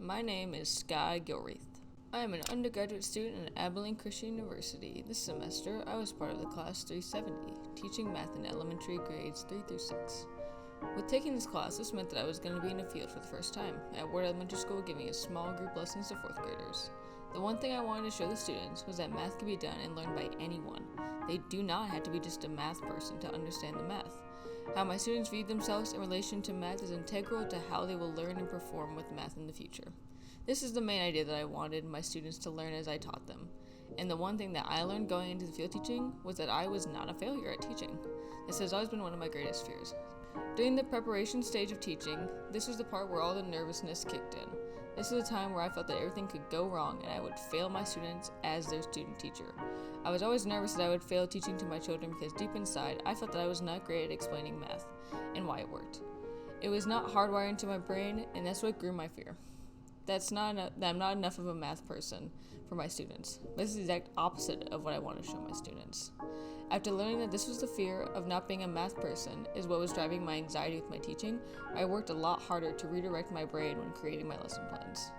My name is Sky Gilreath. I am an undergraduate student at Abilene Christian University. This semester, I was part of the class 370, teaching math in elementary grades 3 through 6. With taking this class, this meant that I was going to be in a field for the first time, at Ward Elementary School, giving a small group lessons to 4th graders. The one thing I wanted to show the students was that math can be done and learned by anyone. They do not have to be just a math person to understand the math. How my students view themselves in relation to math is integral to how they will learn and perform with math in the future. This is the main idea that I wanted my students to learn as I taught them. And the one thing that I learned going into the field teaching was that I was not a failure at teaching. This has always been one of my greatest fears. During the preparation stage of teaching, this was the part where all the nervousness kicked in. This is a time where I felt that everything could go wrong and I would fail my students as their student teacher. I was always nervous that I would fail teaching to my children because deep inside, I felt that I was not great at explaining math and why it worked. It was not hardwired into my brain, and that's what grew my fear. That I'm not enough of a math person for my students. This is the exact opposite of what I want to show my students. After learning that this was the fear of not being a math person is what was driving my anxiety with my teaching, I worked a lot harder to redirect my brain when creating my lesson plans.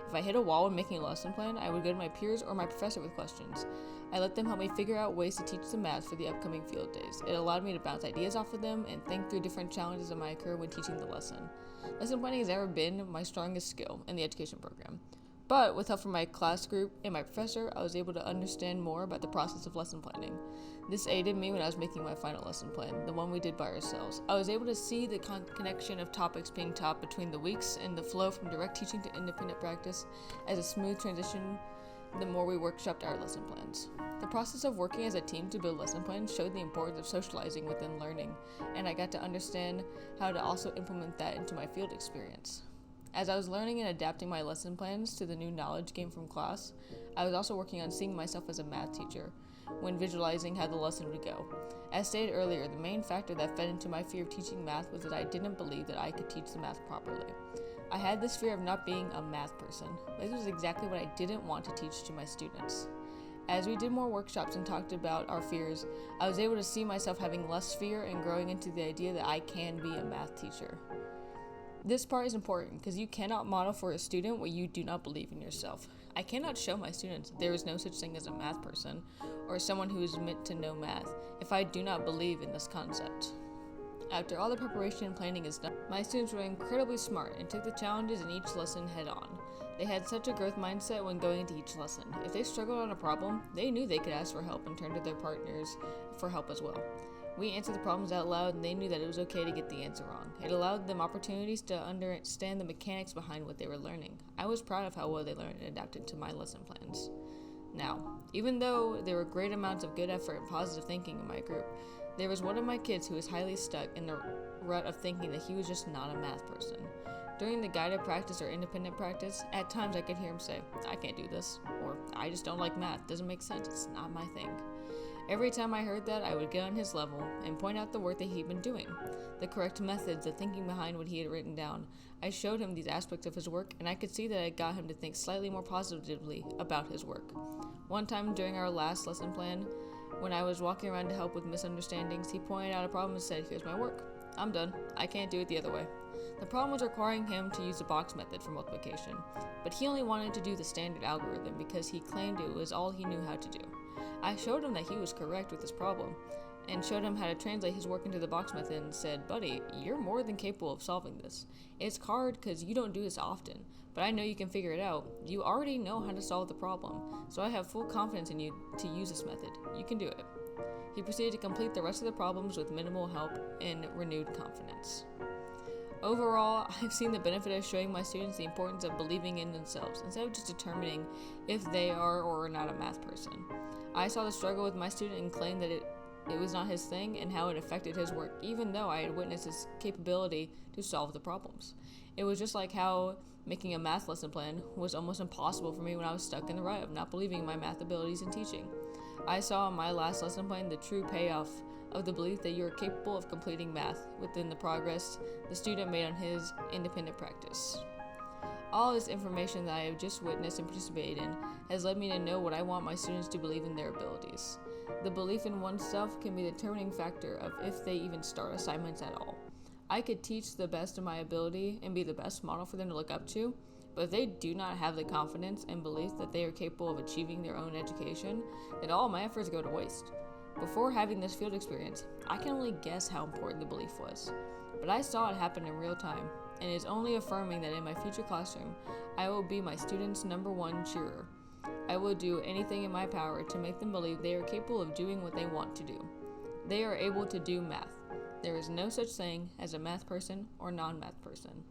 If I hit a wall when making a lesson plan, I would go to my peers or my professor with questions. I let them help me figure out ways to teach the math for the upcoming field days. It allowed me to bounce ideas off of them and think through different challenges that might occur when teaching the lesson. Lesson planning has never been my strongest skill in the education program. But with help from my class group and my professor, I was able to understand more about the process of lesson planning. This aided me when I was making my final lesson plan, the one we did by ourselves. I was able to see the connection of topics being taught between the weeks and the flow from direct teaching to independent practice as a smooth transition the more we workshopped our lesson plans. The process of working as a team to build lesson plans showed the importance of socializing within learning, and I got to understand how to also implement that into my field experience. As I was learning and adapting my lesson plans to the new knowledge gained from class, I was also working on seeing myself as a math teacher when visualizing how the lesson would go. As stated earlier, the main factor that fed into my fear of teaching math was that I didn't believe that I could teach the math properly. I had this fear of not being a math person. This was exactly what I didn't want to teach to my students. As we did more workshops and talked about our fears, I was able to see myself having less fear and growing into the idea that I can be a math teacher. This part is important because you cannot model for a student what you do not believe in yourself. I cannot show my students that there is no such thing as a math person or someone who is meant to know math if I do not believe in this concept. After all the preparation and planning is done, my students were incredibly smart and took the challenges in each lesson head on. They had such a growth mindset when going into each lesson. If they struggled on a problem, they knew they could ask for help and turn to their partners for help as well. We answered the problems out loud and they knew that it was okay to get the answer wrong. It allowed them opportunities to understand the mechanics behind what they were learning. I was proud of how well they learned and adapted to my lesson plans. Now, even though there were great amounts of good effort and positive thinking in my group, there was one of my kids who was highly stuck in the rut of thinking that he was just not a math person. During the guided practice or independent practice, at times I could hear him say, "I can't do this," or "I just don't like math, doesn't make sense, it's not my thing." Every time I heard that, I would get on his level and point out the work that he'd been doing, the correct methods, the thinking behind what he had written down. I showed him these aspects of his work, and I could see that I got him to think slightly more positively about his work. One time during our last lesson plan, when I was walking around to help with misunderstandings, he pointed out a problem and said, "Here's my work. I'm done. I can't do it the other way." The problem was requiring him to use the box method for multiplication, but he only wanted to do the standard algorithm because he claimed it was all he knew how to do. I showed him that he was correct with his problem, and showed him how to translate his work into the box method and said, "Buddy, you're more than capable of solving this. It's hard because you don't do this often, but I know you can figure it out. You already know how to solve the problem, so I have full confidence in you to use this method. You can do it." He proceeded to complete the rest of the problems with minimal help and renewed confidence. Overall, I've seen the benefit of showing my students the importance of believing in themselves instead of just determining if they are or are not a math person. I saw the struggle with my student and claimed that it was not his thing and how it affected his work, even though I had witnessed his capability to solve the problems. It was just like how making a math lesson plan was almost impossible for me when I was stuck in the rut of not believing in my math abilities in teaching. I saw in my last lesson plan the true payoff of the belief that you are capable of completing math within the progress the student made on his independent practice. All this information that I have just witnessed and participated in has led me to know what I want my students to believe in their abilities. The belief in oneself can be the determining factor of if they even start assignments at all. I could teach the best of my ability and be the best model for them to look up to, But if they do not have the confidence and belief that they are capable of achieving their own education, then all my efforts go to waste. Before having this field experience, I can only guess how important the belief was. But I saw it happen in real time, and it is only affirming that in my future classroom, I will be my students' #1 cheerer. I will do anything in my power to make them believe they are capable of doing what they want to do. They are able to do math. There is no such thing as a math person or non-math person.